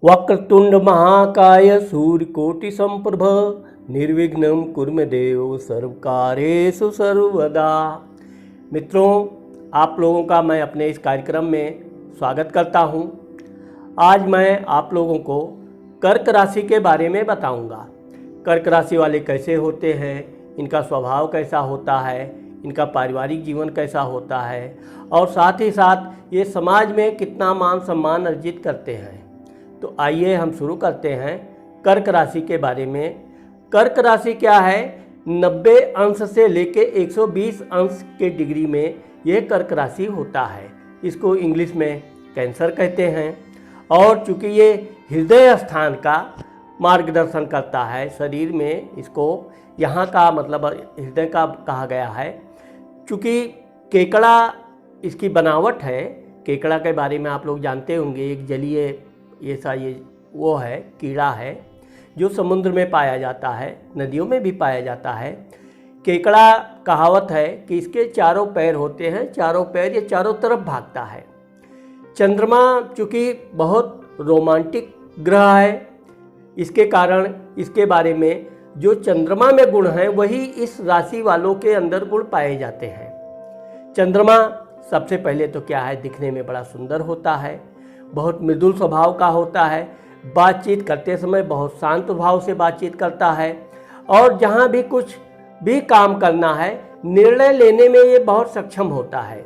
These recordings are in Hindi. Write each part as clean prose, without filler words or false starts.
वक्रतुंड महाकाय सूर्यकोटि संप्रभ निर्विघ्नं कुरु मे देव सर्वकार्येषु सर्वदा। मित्रों, आप लोगों का मैं अपने इस कार्यक्रम में स्वागत करता हूं। आज मैं आप लोगों को कर्क राशि के बारे में बताऊंगा। कर्क राशि वाले कैसे होते हैं, इनका स्वभाव कैसा होता है, इनका पारिवारिक जीवन कैसा होता है और साथ ही साथ ये समाज में कितना मान सम्मान अर्जित करते हैं। तो आइए हम शुरू करते हैं कर्क राशि के बारे में। कर्क राशि क्या है? 90 अंश से लेके 120 अंश के डिग्री में यह कर्क राशि होता है। इसको इंग्लिश में कैंसर कहते हैं। और चूँकि ये हृदय स्थान का मार्गदर्शन करता है शरीर में, इसको यहाँ का मतलब हृदय का कहा गया है। चूँकि केकड़ा इसकी बनावट है। केकड़ा के बारे में आप लोग जानते होंगे, एक जलीय ये वो है, कीड़ा है जो समुद्र में पाया जाता है, नदियों में भी पाया जाता है। केकड़ा कहावत है कि इसके चारों पैर होते हैं, चारों पैर ये चारों तरफ भागता है। चंद्रमा चूँकि बहुत रोमांटिक ग्रह है, इसके कारण इसके बारे में जो चंद्रमा में गुण हैं वही इस राशि वालों के अंदर गुण पाए जाते हैं। चंद्रमा सबसे पहले तो क्या है, दिखने में बड़ा सुंदर होता है, बहुत मृदुल स्वभाव का होता है, बातचीत करते समय बहुत शांत भाव से बातचीत करता है और जहाँ भी कुछ भी काम करना है निर्णय लेने में ये बहुत सक्षम होता है।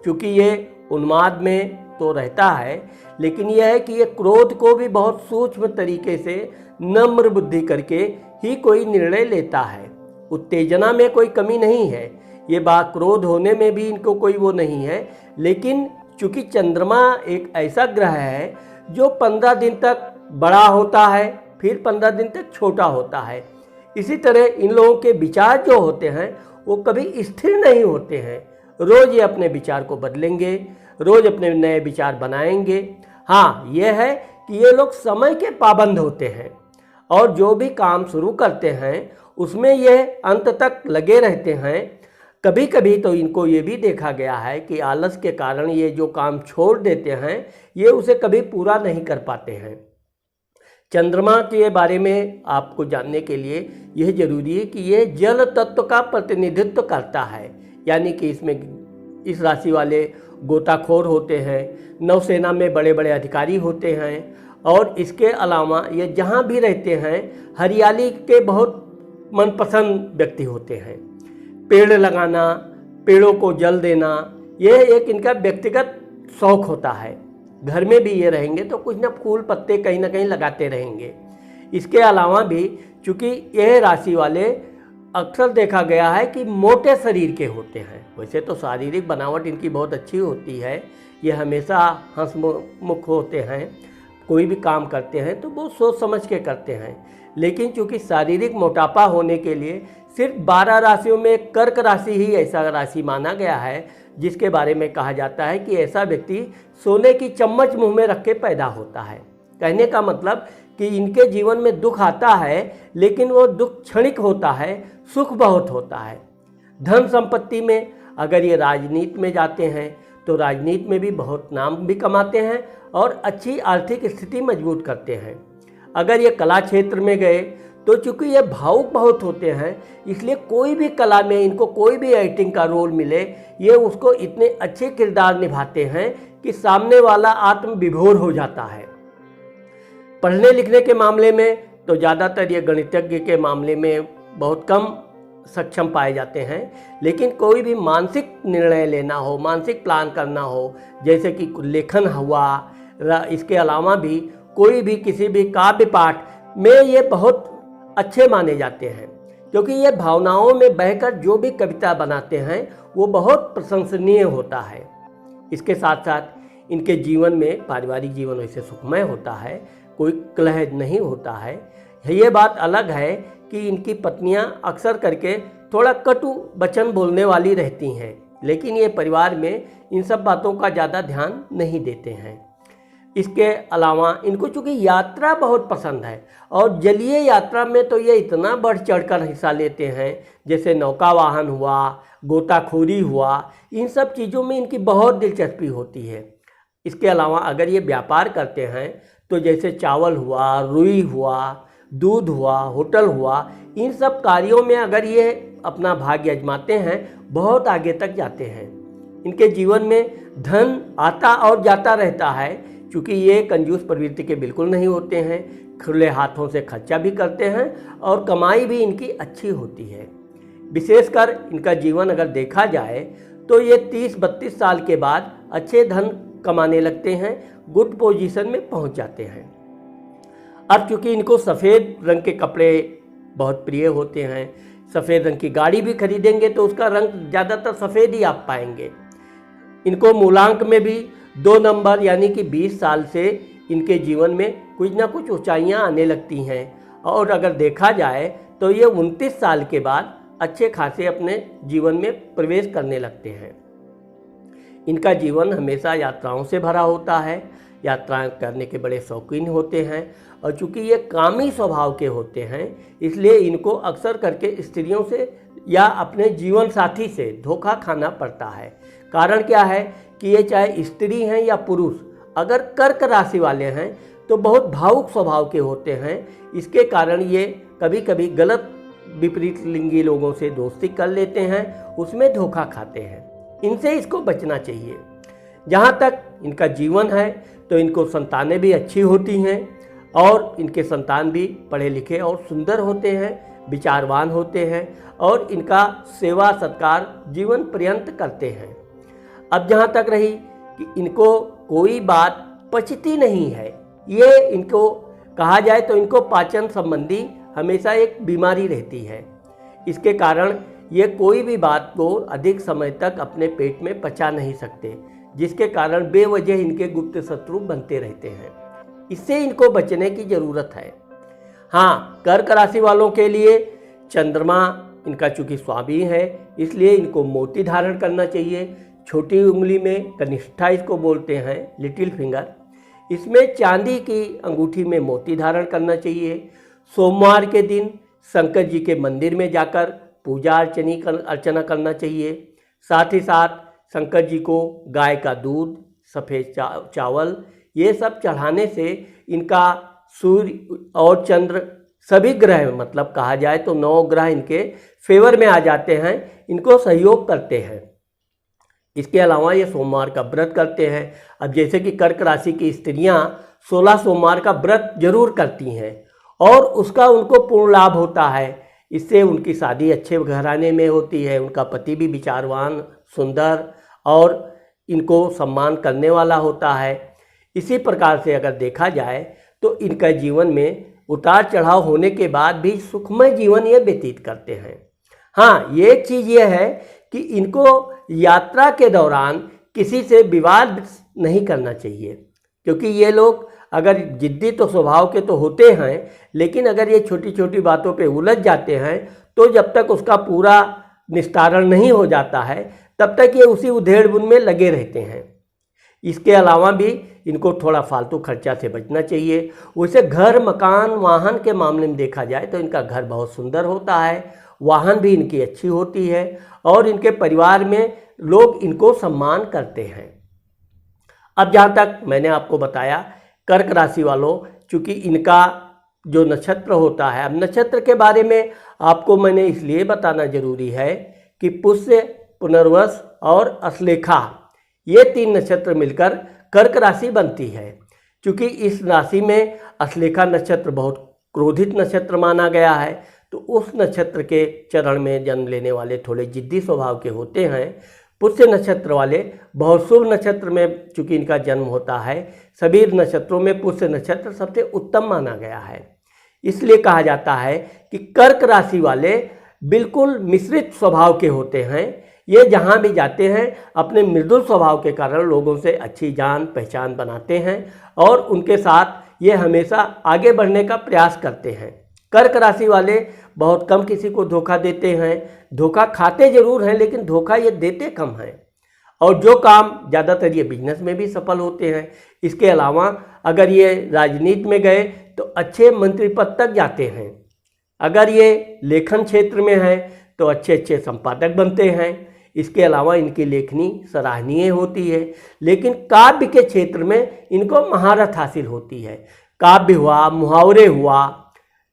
क्योंकि ये उन्माद में तो रहता है, लेकिन यह है कि ये क्रोध को भी बहुत सूक्ष्म तरीके से नम्र बुद्धि करके ही कोई निर्णय लेता है। उत्तेजना में कोई कमी नहीं है, ये बात क्रोध होने में भी इनको कोई वो नहीं है। लेकिन चूँकि चंद्रमा एक ऐसा ग्रह है जो 15 दिन तक बड़ा होता है, फिर 15 दिन तक छोटा होता है। इसी तरह इन लोगों के विचार जो होते हैं वो कभी स्थिर नहीं होते हैं। रोज़ ये अपने विचार को बदलेंगे, रोज़ अपने नए विचार बनाएंगे। हाँ, ये है कि ये लोग समय के पाबंद होते हैं और जो भी काम शुरू करते हैं उसमें ये अंत तक लगे रहते हैं। कभी कभी तो इनको ये भी देखा गया है कि आलस के कारण ये जो काम छोड़ देते हैं ये उसे कभी पूरा नहीं कर पाते हैं। चंद्रमा के बारे में आपको जानने के लिए यह जरूरी है कि ये जल तत्व का प्रतिनिधित्व करता है, यानी कि इसमें इस राशि वाले गोताखोर होते हैं, नौसेना में बड़े बड़े अधिकारी होते हैं और इसके अलावा ये जहाँ भी रहते हैं हरियाली के बहुत मनपसंद व्यक्ति होते हैं। पेड़ लगाना, पेड़ों को जल देना, यह एक इनका व्यक्तिगत शौक होता है। घर में भी ये रहेंगे तो कुछ ना फूल पत्ते कहीं ना कहीं लगाते रहेंगे। इसके अलावा भी चूँकि यह राशि वाले अक्सर देखा गया है कि मोटे शरीर के होते हैं। वैसे तो शारीरिक बनावट इनकी बहुत अच्छी होती है, ये हमेशा हंसमुख होते हैं, कोई भी काम करते हैं तो बहुत सोच समझ के करते हैं। लेकिन चूँकि शारीरिक मोटापा होने के लिए सिर्फ 12 राशियों में कर्क राशि ही ऐसा राशि माना गया है जिसके बारे में कहा जाता है कि ऐसा व्यक्ति सोने की चम्मच मुंह में रख के पैदा होता है। कहने का मतलब कि इनके जीवन में दुख आता है लेकिन वो दुख क्षणिक होता है, सुख बहुत होता है। धन संपत्ति में अगर ये राजनीति में जाते हैं तो राजनीति में भी बहुत नाम भी कमाते हैं और अच्छी आर्थिक स्थिति मजबूत करते हैं। अगर ये कला क्षेत्र में गए तो चूँकि ये भावुक बहुत होते हैं, इसलिए कोई भी कला में इनको कोई भी एक्टिंग का रोल मिले ये उसको इतने अच्छे किरदार निभाते हैं कि सामने वाला आत्म विभोर हो जाता है। पढ़ने लिखने के मामले में तो ज़्यादातर ये गणितज्ञ के मामले में बहुत कम सक्षम पाए जाते हैं। लेकिन कोई भी मानसिक निर्णय लेना हो, मानसिक प्लान करना हो, जैसे कि लेखन हुआ, इसके अलावा भी कोई भी किसी भी काव्य पाठ में ये बहुत अच्छे माने जाते हैं। क्योंकि ये भावनाओं में बहकर जो भी कविता बनाते हैं वो बहुत प्रशंसनीय होता है। इसके साथ साथ इनके जीवन में पारिवारिक जीवन वैसे सुखमय होता है, कोई कलह नहीं होता है। ये बात अलग है कि इनकी पत्नियां अक्सर करके थोड़ा कटु वचन बोलने वाली रहती हैं, लेकिन ये परिवार में इन सब बातों का ज़्यादा ध्यान नहीं देते हैं। इसके अलावा इनको चूँकि यात्रा बहुत पसंद है और जलीय यात्रा में तो ये इतना बढ़ चढ़कर हिस्सा लेते हैं, जैसे नौका वाहन हुआ, गोताखोरी हुआ, इन सब चीज़ों में इनकी बहुत दिलचस्पी होती है। इसके अलावा अगर ये व्यापार करते हैं तो जैसे चावल हुआ, रुई हुआ, दूध हुआ, होटल हुआ, इन सब कार्यों में अगर ये अपना भाग्य आजमाते हैं, बहुत आगे तक जाते हैं। इनके जीवन में धन आता और जाता रहता है, क्योंकि ये कंजूस प्रवृत्ति के बिल्कुल नहीं होते हैं, खुले हाथों से खर्चा भी करते हैं और कमाई भी इनकी अच्छी होती है। विशेषकर इनका जीवन अगर देखा जाए तो ये 30-32 साल के बाद अच्छे धन कमाने लगते हैं, गुड पोजीशन में पहुंच जाते हैं। अब चूंकि इनको सफ़ेद रंग के कपड़े बहुत प्रिय होते हैं, सफ़ेद रंग की गाड़ी भी खरीदेंगे तो उसका रंग ज़्यादातर सफ़ेद ही आप पाएंगे। इनको मूलांक में भी 2 नंबर यानी कि 20 साल से इनके जीवन में कुछ ना कुछ ऊंचाइयां आने लगती हैं, और अगर देखा जाए तो ये 29 साल के बाद अच्छे खासे अपने जीवन में प्रवेश करने लगते हैं। इनका जीवन हमेशा यात्राओं से भरा होता है, यात्राएं करने के बड़े शौकीन होते हैं, और चूँकि ये कामी स्वभाव के होते हैं इसलिए इनको अक्सर करके स्त्रियों से या अपने जीवन साथी से धोखा खाना पड़ता है। कारण क्या है कि ये चाहे स्त्री हैं या पुरुष, अगर कर्क राशि वाले हैं तो बहुत भावुक स्वभाव के होते हैं। इसके कारण ये कभी कभी गलत विपरीत लिंगी लोगों से दोस्ती कर लेते हैं, उसमें धोखा खाते हैं। इनसे इसको बचना चाहिए। जहाँ तक इनका जीवन है तो इनको संतानें भी अच्छी होती हैं, और इनके संतान भी पढ़े लिखे और सुंदर होते हैं, विचारवान होते हैं, और इनका सेवा सत्कार जीवन पर्यंत करते हैं। अब जहाँ तक रही कि इनको कोई बात पचती नहीं है, ये इनको कहा जाए तो इनको पाचन संबंधी हमेशा एक बीमारी रहती है। इसके कारण ये कोई भी बात को अधिक समय तक अपने पेट में पचा नहीं सकते, जिसके कारण बेवजह इनके गुप्त शत्रु बनते रहते हैं। इससे इनको बचने की ज़रूरत है। हाँ, कर्क राशि वालों के लिए चंद्रमा इनका चूँकि स्वामी है, इसलिए इनको मोती धारण करना चाहिए। छोटी उंगली में कनिष्ठा इसको बोलते हैं, लिटिल फिंगर, इसमें चांदी की अंगूठी में मोती धारण करना चाहिए। सोमवार के दिन शंकर जी के मंदिर में जाकर पूजा अर्चना करना चाहिए। साथ ही साथ शंकर जी को गाय का दूध, सफ़ेद चावल, ये सब चढ़ाने से इनका सूर्य और चंद्र सभी ग्रह, मतलब कहा जाए तो 9 ग्रह इनके फेवर में आ जाते हैं, इनको सहयोग करते हैं। इसके अलावा ये सोमवार का व्रत करते हैं। अब जैसे कि कर्क राशि की स्त्रियां 16 सोमवार का व्रत जरूर करती हैं, और उसका उनको पूर्ण लाभ होता है। इससे उनकी शादी अच्छे घराने में होती है, उनका पति भी विचारवान, सुंदर और इनको सम्मान करने वाला होता है। इसी प्रकार से अगर देखा जाए तो इनका जीवन में उतार चढ़ाव होने के बाद भी सुखमय जीवन ये व्यतीत करते हैं। हाँ, ये एक चीज़ ये है कि इनको यात्रा के दौरान किसी से विवाद नहीं करना चाहिए, क्योंकि ये लोग अगर जिद्दी तो स्वभाव के तो होते हैं, लेकिन अगर ये छोटी छोटी बातों पे उलझ जाते हैं तो जब तक उसका पूरा निस्तारण नहीं हो जाता है तब तक ये उसी उधेड़-बुन में लगे रहते हैं। इसके अलावा भी इनको थोड़ा फालतू खर्चा से बचना चाहिए। वैसे घर, मकान, वाहन के मामले में देखा जाए तो इनका घर बहुत सुंदर होता है, वाहन भी इनकी अच्छी होती है, और इनके परिवार में लोग इनको सम्मान करते हैं। अब जहाँ तक मैंने आपको बताया कर्क राशि वालों, चूँकि इनका जो नक्षत्र होता है, अब नक्षत्र के बारे में आपको मैंने इसलिए बताना जरूरी है कि पुष्य, पुनर्वस और अश्लेखा, ये 3 नक्षत्र मिलकर कर्क राशि बनती है। क्योंकि इस राशि में अश्लेखा नक्षत्र बहुत क्रोधित नक्षत्र माना गया है, तो उस नक्षत्र के चरण में जन्म लेने वाले थोड़े जिद्दी स्वभाव के होते हैं। पुष्य नक्षत्र वाले बहुत शुभ नक्षत्र में चूँकि इनका जन्म होता है, सभी नक्षत्रों में पुष्य नक्षत्र सबसे उत्तम माना गया है। इसलिए कहा जाता है कि कर्क राशि वाले बिल्कुल मिश्रित स्वभाव के होते हैं। ये जहाँ भी जाते हैं अपने मृदुल स्वभाव के कारण लोगों से अच्छी जान पहचान बनाते हैं, और उनके साथ ये हमेशा आगे बढ़ने का प्रयास करते हैं। कर्क राशि वाले बहुत कम किसी को धोखा देते हैं, धोखा खाते जरूर हैं लेकिन धोखा ये देते कम हैं, और जो काम ज़्यादातर ये बिजनेस में भी सफल होते हैं। इसके अलावा अगर ये राजनीति में गए तो अच्छे मंत्री पद तक जाते हैं। अगर ये लेखन क्षेत्र में हैं तो अच्छे अच्छे संपादक बनते हैं। इसके अलावा इनकी लेखनी सराहनीय होती है। लेकिन काव्य के क्षेत्र में इनको महारत हासिल होती है। काव्य हुआ, मुहावरे हुआ,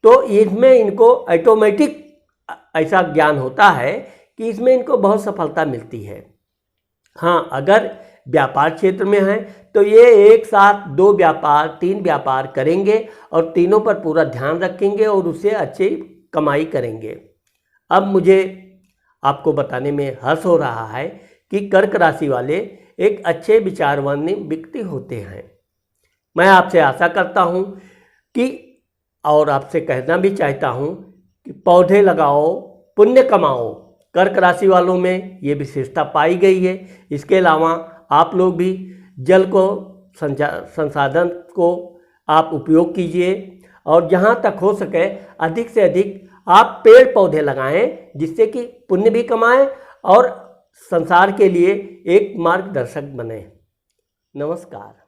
तो इसमें इनको ऑटोमेटिक ऐसा ज्ञान होता है कि इसमें इनको बहुत सफलता मिलती है। हाँ, अगर व्यापार क्षेत्र में है तो ये एक साथ 2 व्यापार 3 व्यापार करेंगे और तीनों पर पूरा ध्यान रखेंगे और उससे अच्छी कमाई करेंगे। अब मुझे आपको बताने में हर्ष हो रहा है कि कर्क राशि वाले एक अच्छे विचारवान व्यक्ति होते हैं। मैं आपसे आशा करता हूँ कि और आपसे कहना भी चाहता हूँ कि पौधे लगाओ, पुण्य कमाओ। कर्क राशि वालों में ये विशेषता पाई गई है। इसके अलावा आप लोग भी जल को संसाधन को आप उपयोग कीजिए और जहाँ तक हो सके अधिक से अधिक आप पेड़ पौधे लगाएं, जिससे कि पुण्य भी कमाएं और संसार के लिए एक मार्गदर्शक बने। नमस्कार।